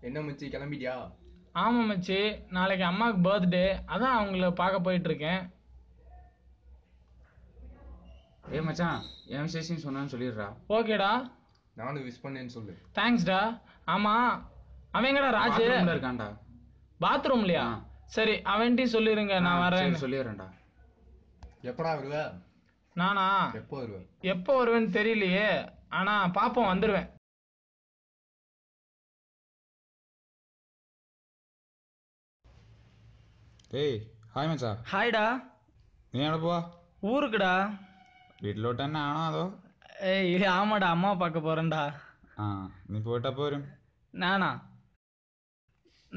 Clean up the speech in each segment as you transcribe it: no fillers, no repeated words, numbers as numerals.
என்ன மச்சி கிளம்பிட்டியா? ஆமாம் மச்சி, நாளைக்கு அம்மாவுக்கு பர்த்டே, அதான் அவங்கள பார்க்க போயிட்டுருக்கேன். ஏய் மச்சான், என் விசேஷம் சொன்னான்னு சொல்லிடுறா. ஓகேடா. நானும் விஷ் பண்ணேன்னு சொல்லு. தேங்க்ஸ்டா. ஆமாம், அவன் எங்கடா ராஜு? பாத்ரூம்ல இருக்கான்டா. பாத்ரூம்லையா? சரி, அவன்கிட்டையும் சொல்லிடுங்க, நான் வரேன். சொல்லிடுறேன்டா. எப்படா வருவ? நானா? எப்போ வருவேன்? எப்போ வருவேன்னு தெரியலையே, ஆனால் பார்ப்போம், வந்துடுவேன். ஏய் ஹாய் மச்சா. ஹாய்டா. നീ എവിടെ പോവാ? ஊருக்குடா. വീട്ടിലോട്ട് തന്നെ ആണോ അതോ? ஏய் ஆமாடா, அம்மா பார்க்க போகிறேன்டா. ആ നീ പോയിട്ടപ്പോ വരും? நானா?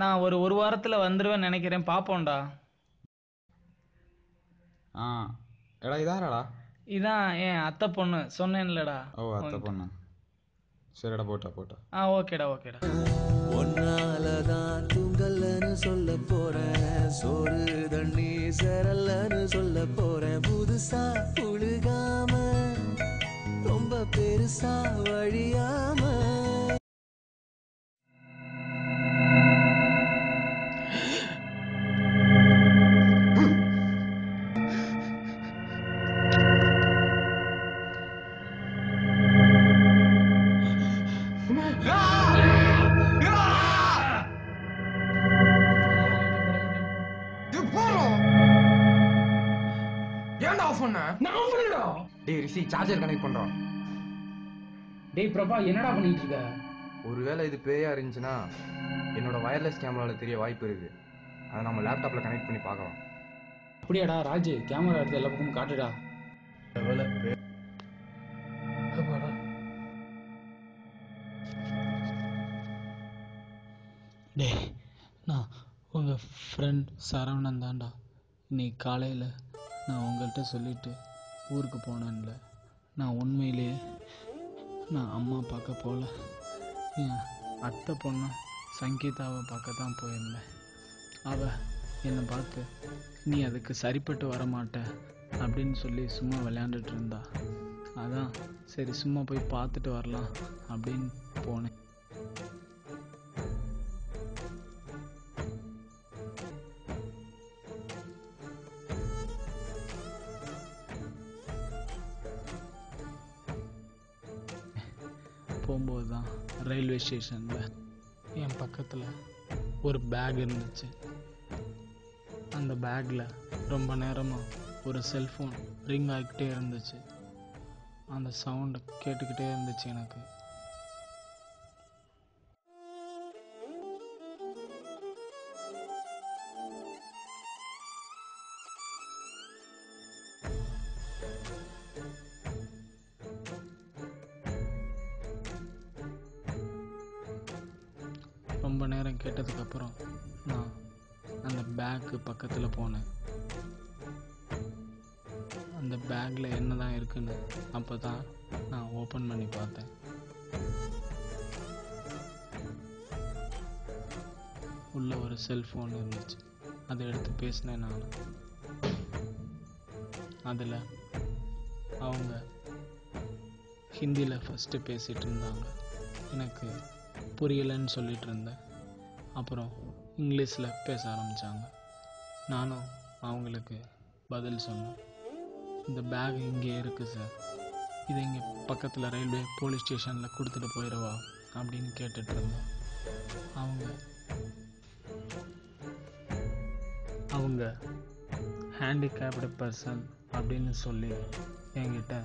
நான் ஒரு வாரத்தில் வந்துடுவேன்னு நினைக்கிறேன், பார்ப்போம்டா. ആ എടാ ഇതാരാടാ? இதான் என் அத்தை பொண்ணு, சொன்னேன்லடா. ഓ അത്ത പൊണ്ണ്. சரிடா போட்டா. ஓகேடா. ஒன்னாலதான் தூங்கலன்னு சொல்ல போறேன், சோறு தண்ணி சேரலன்னு சொல்ல போறேன். புதுசா புழுகாம ரொம்ப பெருசா வழியாம. ஏன்டா ஆஃப் பண்ண? நான் பண்ணடா. டேய் ரிஷி, சார்ஜர் கனெக்ட் பண்றான். டேய் பிரபா, என்னடா பண்ணிட்டு இருக்க? ஒருவேளை இது பேயா இருந்துச்சுன்னா என்னோட வயர்லெஸ் கேமரால தெரிய வாய்ப்பு இருக்கு. அதை நம்ம லேப்டாப்ல கனெக்ட் பண்ணி பார்க்கலாம். அப்படியாடா ராஜு, கேமரா எடுத்து எல்லா பக்கமும் காட்டுடா. டேய், நான் உங்கள் ஃப்ரெண்ட் சரவணன் தான்டா. இன்னைக்கு காலையில் நான் உங்கள்கிட்ட சொல்லிவிட்டு ஊருக்கு போனேன்ல, நான் உண்மையிலேயே நான் அம்மா பார்க்க போகல, என் அத்தை பொண்ணு சங்கீதாவை பார்க்க தான் போயிருந்தேன். அவள் என்னை பார்த்து நீ அதுக்கு சரிப்பட்டு வரமாட்ட அப்படின்னு சொல்லி சும்மா விளையாண்டுட்டு இருந்தா. அதான் சரி சும்மா போய் பார்த்துட்டு வரலாம் அப்படின்னு போனேன். போகும்போது தான் ரயில்வே ஸ்டேஷனில் என் பக்கத்தில் ஒரு பேக் இருந்துச்சு. அந்த பேக்கில் ரொம்ப நேரமாக ஒரு செல்ஃபோன் ரிங் ஆகிக்கிட்டே இருந்துச்சு. அந்த சவுண்டு கேட்டுக்கிட்டே இருந்துச்சு எனக்கு. ரொம்ப நேரம் கேட்டதுக்கப்புறம் நான் அந்த பேக்கு பக்கத்தில் போனேன். அந்த பேக்கில் என்ன தான் இருக்குன்னு அப்போ தான் நான் ஓப்பன் பண்ணி பார்த்தேன். உள்ள ஒரு செல்ஃபோன் இருந்துச்சு. அதை எடுத்து பேசினேன் நான். அதில் அவங்க ஹிந்தியில் ஃபஸ்ட்டு பேசிகிட்டு இருந்தாங்க. எனக்கு புரியலைன்னு சொல்லிட்டு இருந்தேன். அப்புறம் இங்கிலீஷில் பேச ஆரம்பித்தாங்க. நானும் அவங்களுக்கு பதில் சொன்னேன். இந்த பேக் இங்கே இருக்குது சார், இதை இங்கே பக்கத்தில் ரயில்வே போலீஸ் ஸ்டேஷனில் கொடுத்துட்டு போயிடவா அப்படின்னு கேட்டுட்டு இருந்தேன். அவங்க ஹேண்டிகேப்டு பர்சன் அப்படின்னு சொல்லி என்கிட்ட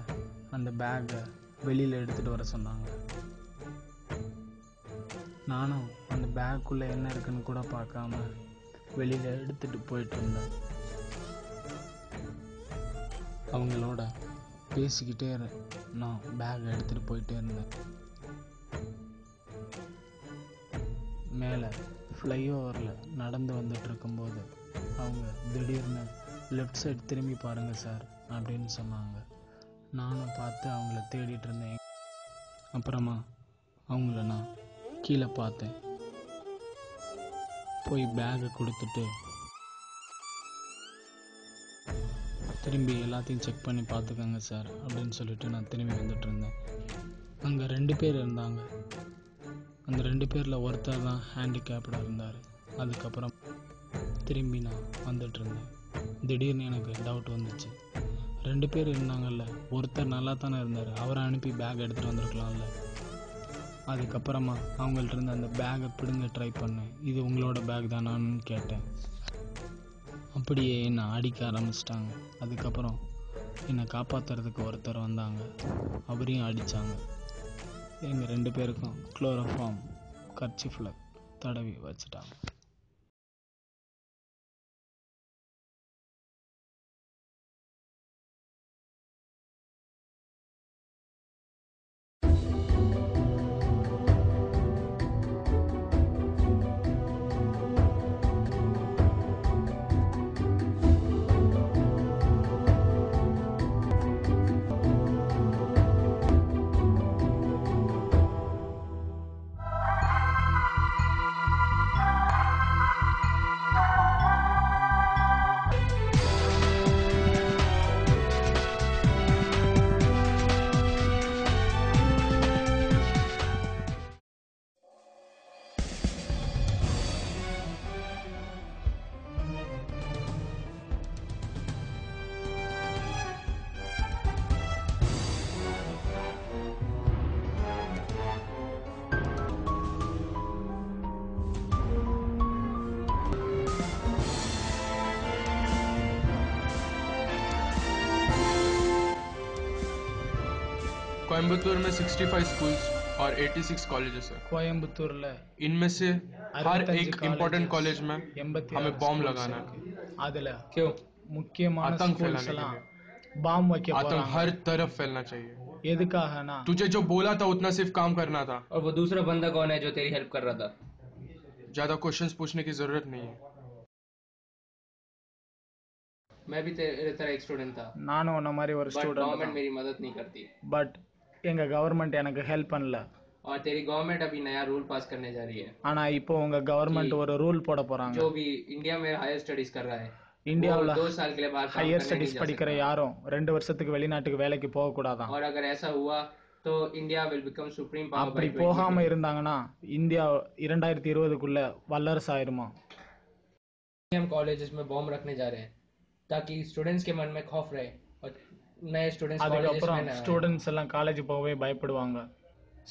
அந்த பேக்கை வெளியில் எடுத்துகிட்டு வர சொன்னாங்க. நானும் அந்த பேக்குள்ளே என்ன இருக்குன்னு கூட பார்க்காம வெளியில் எடுத்துகிட்டு போயிட்டு இருந்தேன். அவங்களோட பேசிக்கிட்டே நான் பேக்கை எடுத்துகிட்டு போயிட்டே இருந்தேன். மேலே ஃப்ளைஓவரில் நடந்து வந்துட்டு இருக்கும்போது அவங்க திடீர்னு லெஃப்ட் சைடு திரும்பி பாருங்கள் சார் அப்படின்னு சொன்னாங்க. நானும் பார்த்து அவங்கள தேடிட்டு இருந்தேன். அப்புறமா அவங்கள நான் கீழே பார்த்தேன். போய் பேக்கை கொடுத்துட்டு திரும்பி எல்லாத்தையும் செக் பண்ணி பார்த்துக்கோங்க சார் அப்படின்னு சொல்லிட்டு நான் திரும்பி வந்துட்டு இருந்தேன். அங்கே 2 பேர் இருந்தாங்க. அந்த 2 பேரில் ஒருத்தர் தான் ஹேண்டிகேப்டாக இருந்தார். அதுக்கப்புறம் திரும்பி நான் வந்துட்டு இருந்தேன். திடீர்னு எனக்கு டவுட் வந்துச்சு. 2 பேர் இருந்தாங்கல்ல, ஒருத்தர் நல்லா தானே இருந்தார், அவரை அனுப்பி பேக் எடுத்துகிட்டு வந்திருக்கலாம்ல. அதுக்கப்புறமா அவங்கள்ட்ட இருந்து அந்த பேக்கை பிடுங்க ட்ரை பண்ணேன். இது உங்களோட பேக் தானான்னு கேட்டேன். அப்படியே என்னை அடிக்க ஆரம்பிச்சிட்டாங்க. அதுக்கப்புறம் என்னை காப்பாற்றுறதுக்கு ஒருத்தர் வந்தாங்க, அவரையும் அடித்தாங்க. எங்கள் 2 பேருக்கும் குளோரோஃபார்ம் கர்ச்சிஃபில் தடவி வச்சுட்டாங்க. कोयम्बतूर में 65 स्कूल्स और 86 कॉलेजेस है। கோயம்புத்தூரில் इनमें से हर 65 एक इम्पोर्टेंट कॉलेज में 86 हमें बॉम्ब लगाना है। அதில் क्यों? முக்கியமான आतंक ஸ்கூல்ஸ் फैलाने எல்லாம் के பாம் வைக்க लिए। आतंक போறாங்க. हर तरफ फैलना चाहिए। எதுக்காகனா तुझे जो बोला था उतना सिर्फ काम करना था, और वो दूसरा बंदा कौन है जो तेरी हेल्प कर रहा था? ज्यादा क्वेश्चंस पूछने की जरूरत नहीं है। मैं भी तेरे तरह एक स्टूडेंट था, நானும் உன்ன மாதிரி ஒரு बट ஸ்டூடெண்ட் गवर्नमेंट தான். मेरी मदद नहीं करती। பட் எங்க கவர்மெண்ட் எனக்கு ஹெல்ப் பண்ணல. और तेरी गवर्नमेंट अभी नया रूल पास करने जा रही है। ஆனா இப்போ உங்க கவர்மெண்ட் ஒரு ரூல் போட போறாங்க. जो भी इंडिया में हायर स्टडीज कर रहा है, இந்தியாவில் 2 साल के लिए बाहर काम ஹையர் करने नहीं ஸ்டடீஸ் जा படிக்கிற सकता। யாரும் 2 வருஷத்துக்கு வெளிநாட்டுக்கு வேலைக்கு போக கூடாதான். और अगर ऐसा हुआ तो India will become supreme power அப்படி बाय போகாம 2020। இருந்தாங்கன்னா இந்தியா 2020க்குள்ள வல்லரசு ஆயிருமா. हम कॉलेजेस में बॉम्ब रखने जा रहे हैं ताकि स्टूडेंट्स के मन में खौफ रहे और नए स्टूडेंट्स कॉलेजेस அதுக்கப்புறம் में ना आए। ஸ்டூடெண்ட்ஸ் எல்லாம் காலேஜ் போகவே பயப்படுவாங்க.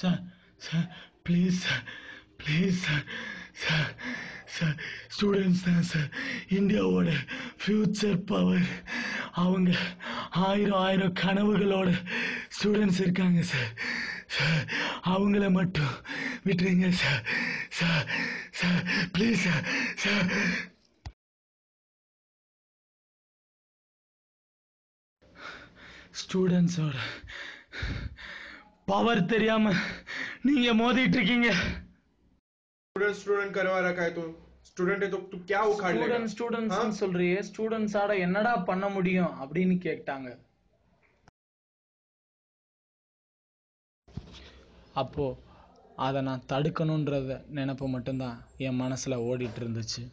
Sir sir please sir please sir sir sir students தான் சார் இந்தியாவோட ஃப்யூச்சர் பவர். அவங்க ஆயிரம் கனவுகளோட ஸ்டூடெண்ட்ஸ் இருக்காங்க சார். சார் அவங்கள மட்டும் விட்டுருங்க sir. Sir sir please sir sir. ஸ்டூடெண்ட்ஸோட பவர் தெரியாம நீங்க மோதிட்டு இருக்கீங்க. स्टूडेंट करवा रखा है, तो स्टूडेंट है तो तू क्या उखाड़ लेगा? ஸ்டூடெண்ட்ஸ் சொல்றியே, ஸ்டூடெண்ட்ஸாட என்னடா பண்ண முடியும் அப்படின்னு கேட்டாங்க. அப்போ அதை நான் தடுக்கணுன்றத நினைப்பு மட்டும்தான் என் மனசுல ஓடிட்டு இருந்துச்சு.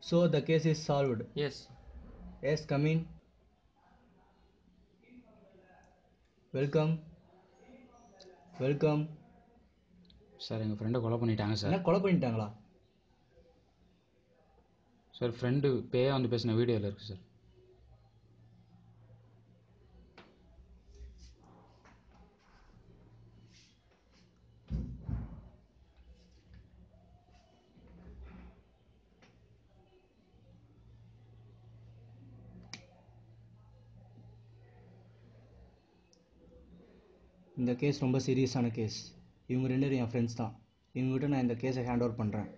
So the case is solved. Yes. Yes, come in. Welcome. Welcome. Sir எங்கள் ஃப்ரெண்டை கொலை பண்ணிட்டாங்க சார். என்ன கொலை பண்ணிட்டாங்களா? சார் ஃப்ரெண்டு பேயா வந்து பேசின வீடியோவில் இருக்குது சார். இந்த கேஸ் ரொம்ப சீரியஸான கேஸ். இவங்க 2 பேரும் என் ஃப்ரெண்ட்ஸ் தான். இவங்ககிட்ட நான் இந்த கேஸை ஹேண்ட் ஓவர் பண்ணுறேன்.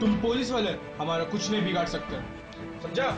तुम पुलिस वाले हमारा कुछ नहीं बिगाड़ सकते, समझा?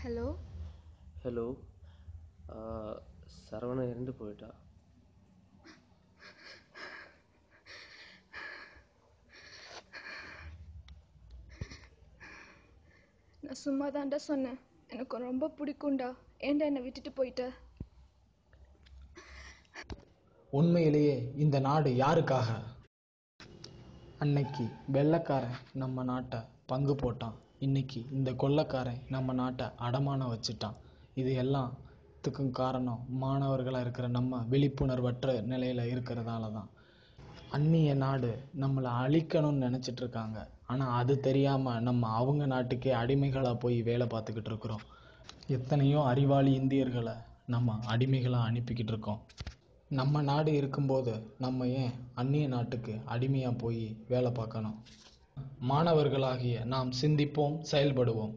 ஹலோ ஹலோ, சரவணன் இறந்து போயிட்டா. நான் சும்மா தாண்டா சொன்னேன். எனக்கு ரொம்ப பிடிக்கும்டா. ஏன்டா என்னை விட்டுட்டு போயிட்ட? உண்மையிலேயே இந்த நாடு யாருக்காக? அன்னைக்கு வெள்ளைக்காரன் நம்ம நாட்டை பங்கு போட்டான். இன்னைக்கு இந்த கொள்ளைக்காரன் நம்ம நாட்டை அடமானம் வச்சுட்டான். இது எல்லாத்துக்கும் காரணம் மாணவர்களாக இருக்கிற நம்ம விழிப்புணர்வற்ற நிலையில் இருக்கிறதால தான். அந்நிய நாடு நம்மளை அழிக்கணும்னு நினச்சிட்டு இருக்காங்க. ஆனால் அது தெரியாமல் நம்ம அவங்க நாட்டுக்கே அடிமைகளாக போய் வேலை பார்த்துக்கிட்டு இருக்கிறோம். எத்தனையோ அறிவாளி இந்தியர்களை நம்ம அடிமைகளாக அனுப்பிக்கிட்டு இருக்கோம். நம்ம நாடு இருக்கும்போது நம்ம ஏன் அந்நிய நாட்டுக்கு அடிமையாக போய் வேலை பார்க்கணும்? மாணவர்களாகிய நாம் சிந்திப்போம், செயல்படுவோம்.